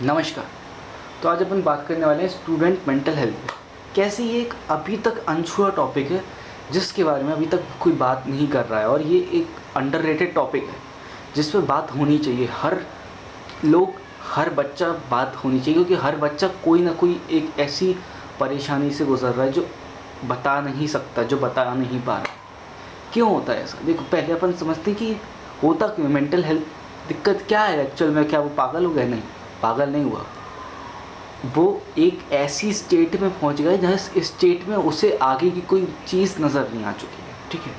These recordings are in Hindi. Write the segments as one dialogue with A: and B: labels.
A: नमस्कार। तो आज अपन बात करने वाले हैं स्टूडेंट मेंटल हेल्थ पे। कैसे ये एक अभी तक अनछुआ टॉपिक है जिसके बारे में अभी तक कोई बात नहीं कर रहा है, और ये एक अंडररेटेड टॉपिक है जिस पे बात होनी चाहिए। हर बच्चा बात होनी चाहिए, क्योंकि हर बच्चा कोई ना कोई एक ऐसी परेशानी से गुजर रहा है जो बता नहीं सकता, जो बता नहीं पा रहा। क्यों होता है ऐसा? देखो, पहले अपन समझते हैं कि होता क्यों, मेंटल हेल्थ दिक्कत क्या है एक्चुअल में। क्या वो पागल हो गया? नहीं, पागल नहीं हुआ। वो एक ऐसी स्टेट में पहुंच गया जहाँ इस स्टेट में उसे आगे की कोई चीज़ नज़र नहीं आ चुकी है। ठीक है,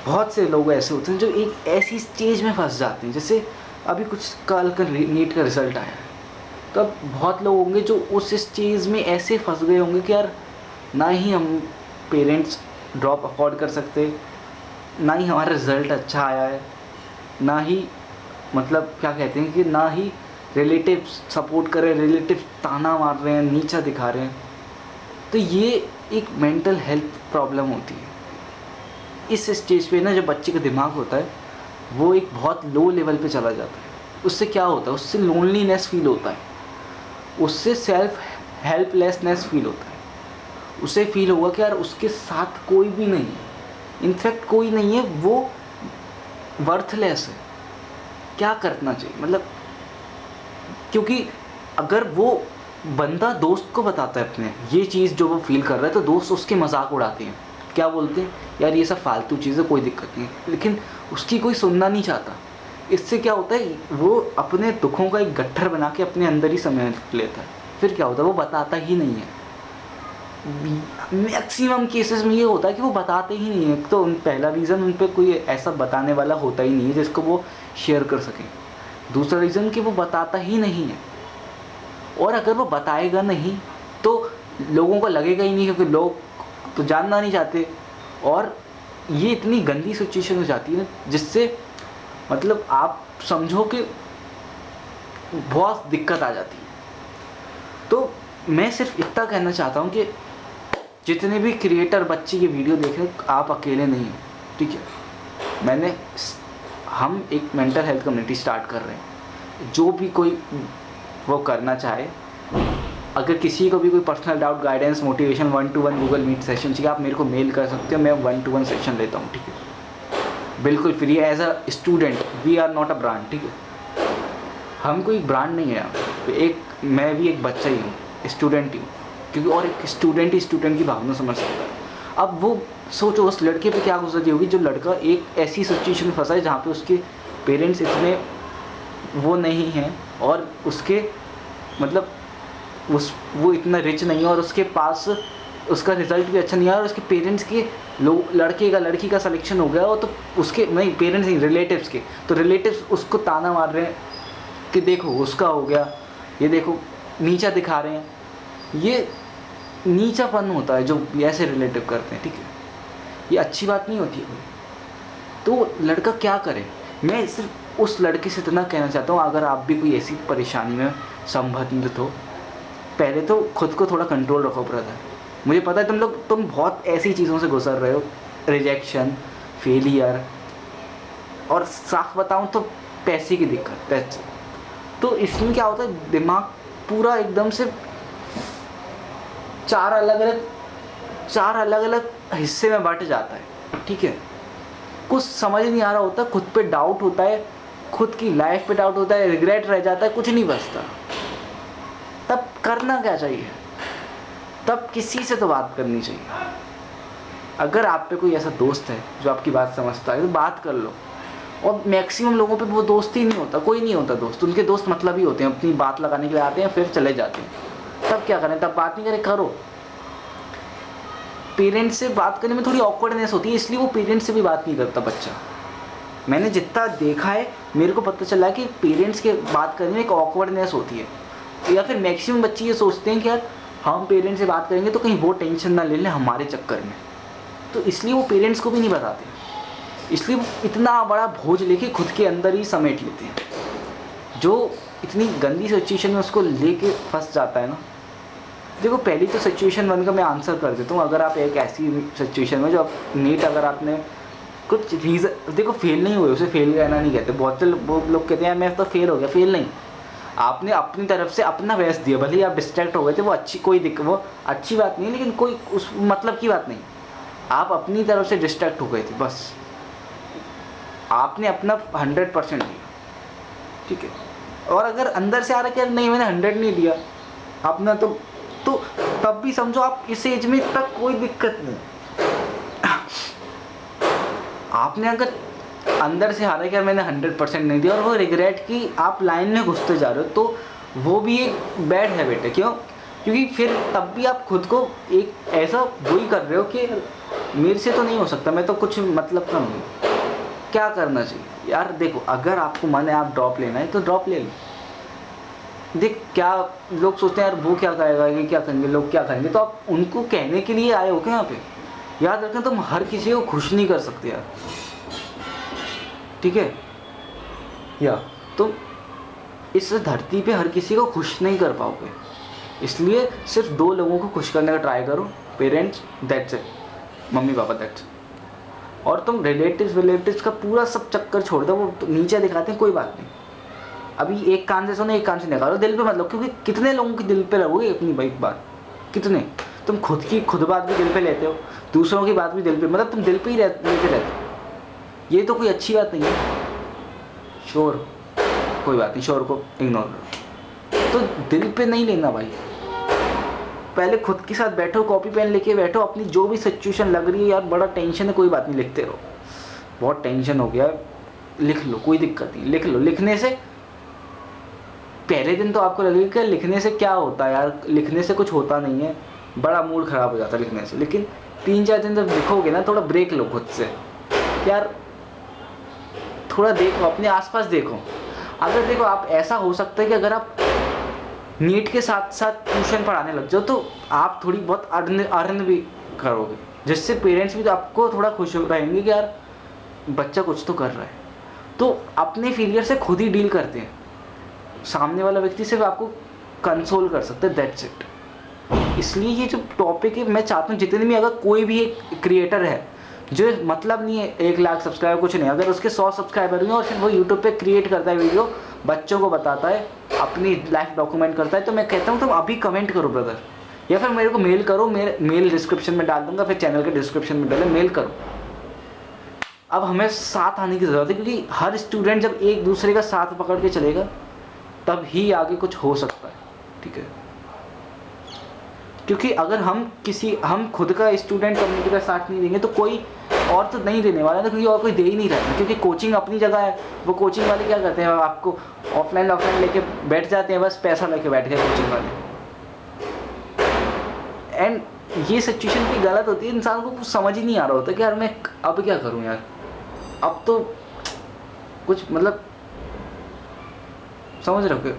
A: बहुत से लोग ऐसे होते हैं जो एक ऐसी स्टेज में फंस जाते हैं। जैसे अभी कुछ कल का नीट का रिज़ल्ट आया है, तो अब बहुत लोग होंगे जो उस स्टेज में ऐसे फंस गए होंगे कि यार, ना ही हम पेरेंट्स ड्रॉप अफोर्ड कर सकते, ना ही हमारा रिज़ल्ट अच्छा आया है, ना ही मतलब क्या कहते हैं कि ना ही रिलेटिव्स सपोर्ट कर रहे हैं, रिलेटिव्स ताना मार रहे हैं, नीचा दिखा रहे हैं। तो ये एक मेंटल हेल्थ प्रॉब्लम होती है। इस स्टेज पे ना जो बच्चे का दिमाग होता है वो एक बहुत लो लेवल पे चला जाता है। उससे क्या होता है? उससे लोनलीनेस फील होता है, उससे सेल्फ हेल्पलेसनेस फील होता है। उसे फील होगा कि यार उसके साथ कोई भी नहीं है, इनफैक्ट कोई नहीं है, वो वर्थलेस है। क्या करना चाहिए मतलब? क्योंकि अगर वो बंदा दोस्त को बताता है अपने ये चीज़ जो वो फील कर रहा है, तो दोस्त उसके मजाक उड़ाते हैं। क्या बोलते हैं? यार ये सब फालतू चीज़ें, कोई दिक्कत नहीं है। लेकिन उसकी कोई सुनना नहीं चाहता। इससे क्या होता है? वो अपने दुखों का एक गट्ठर बना के अपने अंदर ही समेट लेता है। फिर क्या होता है? वो बताता ही नहीं है। मैक्सिमम केसेस में ये होता है कि वो बताते ही नहीं है। तो पहला रीज़न, उन पर कोई ऐसा बताने वाला होता ही नहीं है जिसको वो शेयर कर सकें। दूसरा रीज़न कि वो बताता ही नहीं है, और अगर वो बताएगा नहीं तो लोगों को लगेगा ही नहीं, क्योंकि लोग तो जानना नहीं चाहते। और ये इतनी गंदी सिचुएशन हो जाती है जिससे मतलब आप समझो कि बहुत दिक्कत आ जाती है। तो मैं सिर्फ इतना कहना चाहता हूँ कि जितने भी क्रिएटर बच्चे की वीडियो देख रहे हैं, आप अकेले नहीं हो। ठीक है, हम एक मेंटल हेल्थ कम्युनिटी स्टार्ट कर रहे हैं। जो भी कोई वो करना चाहे, अगर किसी को भी कोई personal doubt, guidance, motivation, 1-to-1 Google Meet session चाहिए, आप मेरे को मेल कर सकते हो। मैं 1-to-1 सेशन लेता हूँ। ठीक है, बिल्कुल फ्री है। As a student, we are not a brand. ठीक है, हम कोई ब्रांड नहीं है। मैं भी एक बच्चा ही हूँ, स्टूडेंट ही हूँ। क्योंकि और एक स्टूडेंट ही स्टूडेंट की भावना समझ सकता है। अब वो सोचो उस लड़के पे क्या गुजरती होगी जो लड़का एक ऐसी सिचुएशन में फंसा है जहाँ पे उसके पेरेंट्स इतने वो नहीं हैं, और उसके मतलब वो इतना रिच नहीं है, और उसके पास उसका रिज़ल्ट भी अच्छा नहीं है, और उसके पेरेंट्स के लड़की का सिलेक्शन हो गया हो, तो उसके नहीं, पेरेंट्स नहीं, रिलेटिव्स के, तो रिलेटिव्स उसको ताना मार रहे हैं कि देखो उसका हो गया, ये देखो, नीचा दिखा रहे हैं। ये नीचापन होता है जो ऐसे रिलेटिव करते हैं। ठीक है, ये अच्छी बात नहीं होती है कोई। तो लड़का क्या करे? मैं सिर्फ उस लड़के से इतना कहना चाहता हूँ, अगर आप भी कोई ऐसी परेशानी में संबंधित हो, पहले तो खुद को थोड़ा कंट्रोल रखो ब्रदर। मुझे पता है तुम बहुत ऐसी चीज़ों से गुजर रहे हो, रिजेक्शन, फेलियर, और साफ बताऊँ तो पैसे की दिक्कत, पैसे। तो इसमें क्या होता है? दिमाग पूरा एकदम से चार अलग अलग हिस्से में बांट जाता है। ठीक है, कुछ समझ नहीं आ रहा होता, खुद पे डाउट होता है, खुद की लाइफ पे डाउट होता है, रिग्रेट रह जाता है, कुछ नहीं बचता। तब करना क्या चाहिए? तब किसी से तो बात करनी चाहिए। अगर आप पे कोई ऐसा दोस्त है जो आपकी बात समझता है, तो बात कर लो। और मैक्सिमम लोगों पे वो दोस्त ही नहीं होता, कोई नहीं होता दोस्त। उनके दोस्त मतलब ही होते हैं, अपनी बात लगाने के लिए आते हैं, फिर चले जाते हैं। तब क्या करें? तब बात नहीं करें, करो। पेरेंट्स से बात करने में थोड़ी ऑकवर्डनेस होती है, इसलिए वो पेरेंट्स से भी बात नहीं करता बच्चा। मैंने जितना देखा है, मेरे को पता चला है कि पेरेंट्स के बात करने में एक ऑकवर्डनेस होती है। या फिर मैक्सिमम बच्चे ये सोचते हैं कि यार हम पेरेंट्स से बात करेंगे तो कहीं वो टेंशन ना ले लें हमारे चक्कर में, तो इसलिए वो पेरेंट्स को भी नहीं बताते। इसलिए वो इतना बड़ा बोझ लेके खुद के अंदर ही समेट लेते हैं। जो इतनी गंदी सिचुएशन में उसको लेके फंस जाता है ना। देखो, पहली तो सिचुएशन 1 का मैं आंसर कर देता हूँ। अगर आप एक ऐसी सिचुएशन में जो आप नीट, अगर आपने कुछ रीज़न, देखो फेल नहीं हुए, उसे फेल रहना नहीं कहते। बहुत से लोग कहते हैं मैं तो फेल हो गया। फेल नहीं, आपने अपनी तरफ से अपना बेस्ट दिया, भले ही आप डिस्ट्रैक्ट हो गए थे, वो अच्छी बात नहीं, लेकिन कोई उस मतलब की बात नहीं। आप अपनी तरफ से डिस्ट्रैक्ट हो गए थे, बस आपने अपना 100% दिया, ठीक है। और अगर अंदर से आ रहा है कि यार नहीं मैंने 100 नहीं दिया अपना, तो तब भी समझो आप इस एज में तक कोई दिक्कत नहीं। आपने अगर अंदर से आ रहा है कि यार मैंने 100% नहीं दिया और वो रिग्रेट की आप लाइन में घुसते जा रहे हो, तो वो भी एक बैड हैबिट है। क्यों? क्योंकि फिर तब भी आप खुद को एक ऐसा वही कर रहे हो कि मेरे से तो नहीं हो सकता, मैं तो कुछ मतलब का नहीं। क्या करना चाहिए यार? देखो, अगर आपको मन है आप ड्रॉप लेना है तो ड्रॉप ले लो। देख, क्या लोग सोचते हैं यार वो क्या कहेगा, ये क्या करेंगे, लोग क्या करेंगे, तो आप उनको कहने के लिए आए हो क्या यहाँ पे? याद रखना, तुम हर किसी को खुश नहीं कर सकते यार, ठीक है? या तुम इस धरती पे हर किसी को खुश नहीं कर पाओगे, इसलिए सिर्फ 2 लोगों को खुश करने का ट्राई करो, parents, that's it, mummy papa, that's it. और तुम रिलेटिव्स का पूरा सब चक्कर छोड़ दो, वो तो नीचे दिखाते हैं, कोई बात नहीं। अभी एक कान से सुनो, एक कान से निकालो, दिल पे मत लो, क्योंकि कितने लोगों के दिल पे रहोगे अपनी बात, कितने? तुम खुद बात भी दिल पे लेते हो, दूसरों की बात भी दिल पे, मतलब तुम दिल पे ही लेते रहते हो। ये तो कोई अच्छी बात नहीं है। शोर, कोई बात नहीं, शोर को इग्नोर करो, तो दिल पे नहीं लेना भाई। पहले खुद के साथ बैठो, कॉपी पेन लेके बैठो, अपनी जो भी सिचुएशन लग रही है, यार बड़ा टेंशन है, कोई बात नहीं, लिखते रहो, बहुत टेंशन हो गया, लिख लो, कोई दिक्कत नहीं, लिख लो। लिखने से पहले दिन तो आपको लगेगा कि लिखने से क्या होता है यार, लिखने से कुछ होता नहीं है, बड़ा मूड ख़राब हो जाता है लिखने से। लेकिन 3-4 दिन जब लिखोगे ना, थोड़ा ब्रेक लो खुद से, यार थोड़ा देखो, अपने आसपास देखो। अगर देखो, आप ऐसा हो सकता है कि अगर आप नीट के साथ साथ ट्यूशन पढ़ाने लग जाओ, तो आप थोड़ी बहुत अर्न भी करोगे, जिससे पेरेंट्स भी तो आपको थोड़ा खुश रहेंगे कि यार बच्चा कुछ तो कर रहा है। तो अपने फेलियर से खुद ही डील करते हैं, सामने वाला व्यक्ति सिर्फ आपको कंसोल कर सकता है, दैट्स इट। इसलिए ये जो टॉपिक है, मैं चाहता हूँ जितने भी, अगर कोई भी एक क्रिएटर है जो मतलब नहीं है 1 लाख सब्सक्राइबर, कुछ नहीं, अगर उसके 100 सब्सक्राइबर हुए और सिर्फ वो यूट्यूब पे क्रिएट करता है वीडियो, बच्चों को बताता है, अपनी लाइफ डॉक्यूमेंट करता है, तो मैं कहता हूँ तुम अभी कमेंट करो ब्रदर, या फिर मेरे को मेल करो, मेरे मेल डिस्क्रिप्शन में डाल दूंगा, फिर चैनल के डिस्क्रिप्शन में डाले, मेल करो। अब हमें साथ आने की ज़रूरत है, क्योंकि हर स्टूडेंट जब एक दूसरे का साथ पकड़ के चलेगा तब ही आगे कुछ हो सकता है, ठीक है? क्योंकि अगर हम खुद का स्टूडेंट कम्युनिटी का साथ नहीं देंगे तो कोई और तो नहीं देने वाला है, क्योंकि और कोई दे ही नहीं रहा है। क्योंकि कोचिंग अपनी जगह है, वो कोचिंग वाले क्या करते हैं, आपको ऑफलाइन लेके बैठ जाते हैं, बस पैसा लेके बैठ गए कोचिंग वाले। एंड ये सिचुएशन भी गलत होती है, इंसान को कुछ समझ ही नहीं आ रहा होता कि यार मैं अब क्या करूं यार, अब तो कुछ मतलब समझ रहे हो,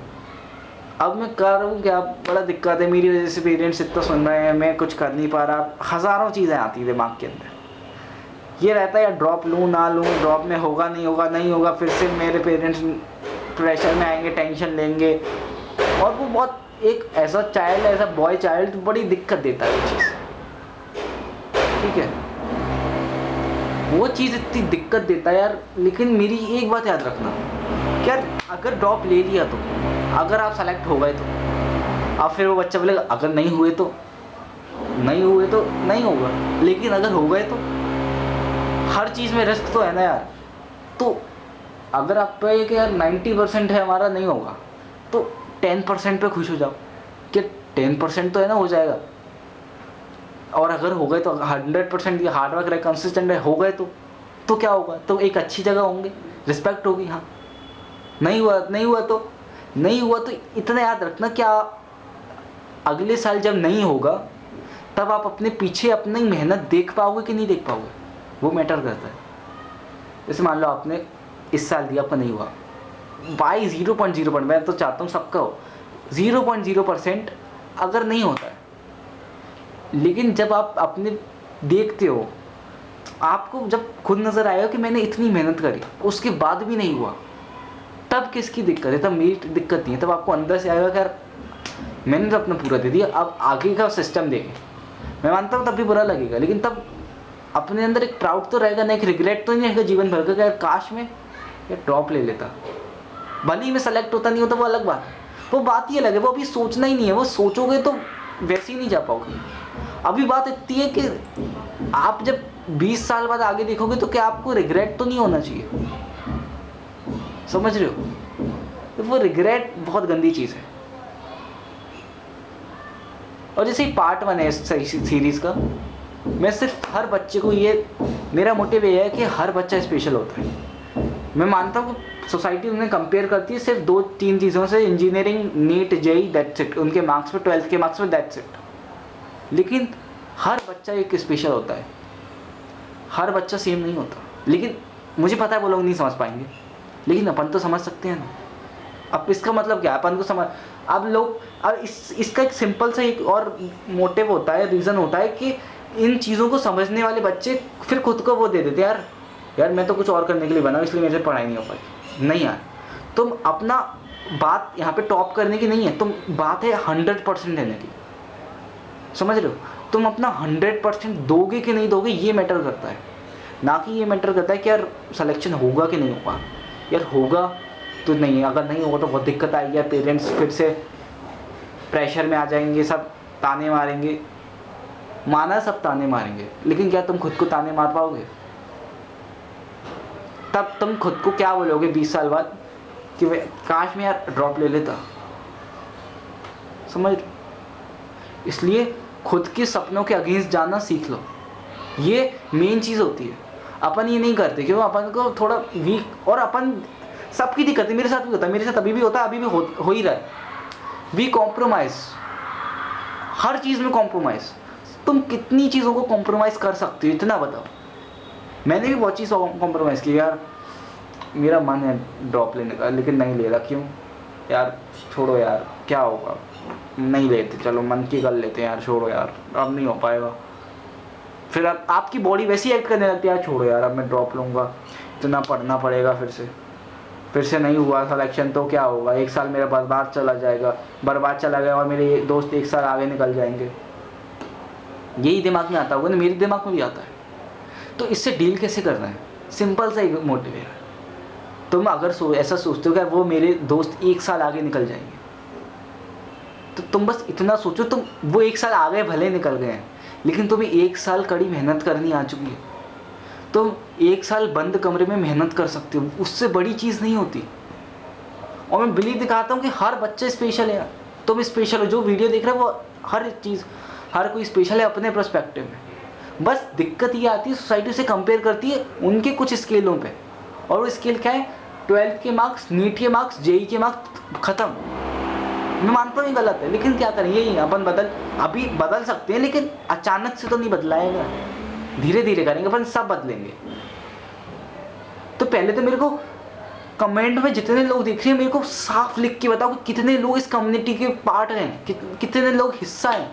A: अब मैं कर रहा हूँ क्या, बड़ा दिक्कत है, मेरी वजह से पेरेंट्स इतना सुन रहे हैं, मैं कुछ कर नहीं पा रहा, हज़ारों चीज़ें आती हैं दिमाग के अंदर। ये रहता है यार ड्रॉप लूँ ना लूँ, ड्रॉप में होगा नहीं होगा, फिर से मेरे पेरेंट्स प्रेशर में आएंगे, टेंशन लेंगे, और वो बहुत एक ऐसा चाइल्ड, ऐसा बॉय चाइल्ड बड़ी दिक्कत देता है वो चीज़, ठीक है? वो चीज़ इतनी दिक्कत देता है यार। लेकिन मेरी एक बात याद रखना, क्या अगर ड्रॉप ले लिया तो, अगर आप सेलेक्ट हो गए तो, अब फिर वो बच्चा बोलेगा अगर नहीं हुए तो नहीं होगा, लेकिन अगर हो गए तो, हर चीज़ में रिस्क तो है ना यार। तो अगर आप पे कि यार 90% है हमारा नहीं होगा, तो 10% पे खुश हो जाओ कि 10% तो है ना, हो जाएगा। और अगर हो गए तो 100% हार्ड वर्क रहे, कंसिस्टेंट रहे, हो गए तो क्या होगा, तो एक अच्छी जगह होंगे, रिस्पेक्ट होगी। हाँ, नहीं हुआ तो इतना याद रखना, क्या अगले साल जब नहीं होगा तब आप अपने पीछे अपनी मेहनत देख पाओगे कि नहीं देख पाओगे, वो मैटर करता है। जैसे मान लो आपने इस साल दिया, आपका नहीं हुआ, बाई 0.0%, मैं तो चाहता हूँ सबका हो 0.0%, अगर नहीं होता है, लेकिन जब आप अपने देखते हो, आपको जब खुद नज़र आएगा कि मैंने इतनी मेहनत करी, उसके बाद भी नहीं हुआ, तब किसकी दिक्कत है? तब मेरी दिक्कत नहीं है। तब आपको अंदर से आएगा कि यार मैंने तो अपना पूरा दे दिया, अब आगे का सिस्टम देखें। मैं मानता हूँ तब भी बुरा लगेगा, लेकिन तब अपने अंदर एक प्राउड तो रहेगा ना, एक रिग्रेट तो नहीं रहेगा जीवन भर का, यार काश में यार ड्रॉप ले लेता, भले ही मैं सेलेक्ट होता नहीं होता वो अलग बात है, वो बात ही अलग है, वो अभी सोचना ही नहीं है, वो सोचोगे तो वैसे ही नहीं जा पाओगे। अभी बात इतनी है कि आप जब 20 साल बाद आगे देखोगे तो क्या आपको रिग्रेट तो नहीं होना चाहिए, समझ रहे हो? तो वो रिग्रेट बहुत गंदी चीज़ है। और जैसे ही पार्ट 1 है इस सीरीज़ का, मैं सिर्फ हर बच्चे को ये, मेरा मोटिव ये है कि हर बच्चा स्पेशल होता है। मैं मानता हूँ कि सोसाइटी उन्हें कंपेयर करती है सिर्फ 2-3 चीज़ों से, engineering, NEET, JEE, that's it, उनके मार्क्स पे, 12th के मार्क्स पे, दैट्स इट। लेकिन हर बच्चा एक स्पेशल होता है, हर बच्चा सेम नहीं होता। लेकिन मुझे पता है वो लोग नहीं समझ पाएंगे, लेकिन अपन तो समझ सकते हैं ना। अब इसका मतलब क्या है, अपन को समझ, अब लोग, अब इसका एक सिंपल सा एक और मोटिव होता है, रीज़न होता है कि इन चीज़ों को समझने वाले बच्चे फिर खुद को वो दे देते, यार मैं तो कुछ और करने के लिए बना हूं, इसलिए मेरे से पढ़ाई नहीं हो पाई। नहीं यार, तुम अपना बात यहाँ पे टॉप करने की नहीं है, तुम बात है 100% देने की, समझ रहे हो? तुम अपना 100% दोगे कि नहीं दोगे, ये मैटर करता है, ना कि ये मैटर करता है कि यार सिलेक्शन होगा कि नहीं होगा। यार होगा तो नहीं, अगर नहीं होगा तो बहुत दिक्कत आएगी यार, पेरेंट्स फिर से प्रेशर में आ जाएंगे, सब ताने मारेंगे, माना सब ताने मारेंगे, लेकिन क्या तुम खुद को ताने मार पाओगे? तब तुम खुद को क्या बोलोगे 20 साल बाद कि काश मैं यार ड्रॉप ले लेता, समझ? इसलिए खुद के सपनों के अगेंस्ट जाना सीख लो, ये मेन चीज़ होती है। अपन ये नहीं करते क्यों, अपन को थोड़ा वीक, और अपन सबकी दिक्कत है, मेरे साथ भी होता है, मेरे साथ अभी भी होता है, अभी भी हो ही रहा है। वी कॉम्प्रोमाइज़, हर चीज़ में कॉम्प्रोमाइज़। तुम कितनी चीज़ों को कॉम्प्रोमाइज़ कर सकते हो, इतना बताओ। मैंने भी बहुत चीज़ कॉम्प्रोमाइज़ की यार, मेरा मन है ड्रॉप लेने का, लेकिन नहीं ले रहा, क्यों यार, छोड़ो यार, क्या होगा, नहीं लेते, चलो मन की कर लेते हैं यार, छोड़ो यार, अब नहीं हो पाएगा। फिर आपकी बॉडी वैसी एक्ट करने लगती है, यार छोड़ो यार, अब मैं ड्रॉप लूँगा, इतना पढ़ना पड़ेगा, फिर से नहीं हुआ सिलेक्शन तो क्या होगा, 1 साल मेरा बर्बाद चला गया और मेरे दोस्त 1 साल आगे निकल जाएंगे। यही दिमाग में आता होगा ना, मेरे दिमाग में भी आता है। तो इससे डील कैसे करना है, सिंपल सा एक मोटिव है। तुम अगर ऐसा सोचते हो कि वो मेरे दोस्त 1 साल आगे निकल जाएंगे, तो तुम बस इतना सोचो, तुम वो 1 साल आगे भले निकल गए हैं, लेकिन तुम्हें 1 साल कड़ी मेहनत करनी आ चुकी है। तुम 1 साल बंद कमरे में मेहनत कर सकते हो, उससे बड़ी चीज़ नहीं होती। और मैं बिलीव दिखाता हूँ कि हर बच्चा स्पेशल है। तुम स्पेशल हो, जो वीडियो देख रहे हो वो हर चीज़, हर कोई स्पेशल है अपने पर्सपेक्टिव में। बस दिक्कत ये आती है, सोसाइटी से कंपेयर करती है उनके कुछ स्केलों पे, और वो स्केल क्या है, 12th के मार्क्स, नीट के मार्क्स, जेई के मार्क्स, ख़त्म। मैं मानता हूँ ये गलत है, लेकिन क्या करें, यही अपन अभी बदल सकते हैं, लेकिन अचानक से तो नहीं बदलाएगा, धीरे धीरे करेंगे, अपन सब बदलेंगे। तो पहले तो मेरे को कमेंट में जितने लोग देख रहे हैं, मेरे को साफ लिख के बताओ कि कितने लोग इस कम्युनिटी के पार्ट हैं, कितने लोग हिस्सा हैं।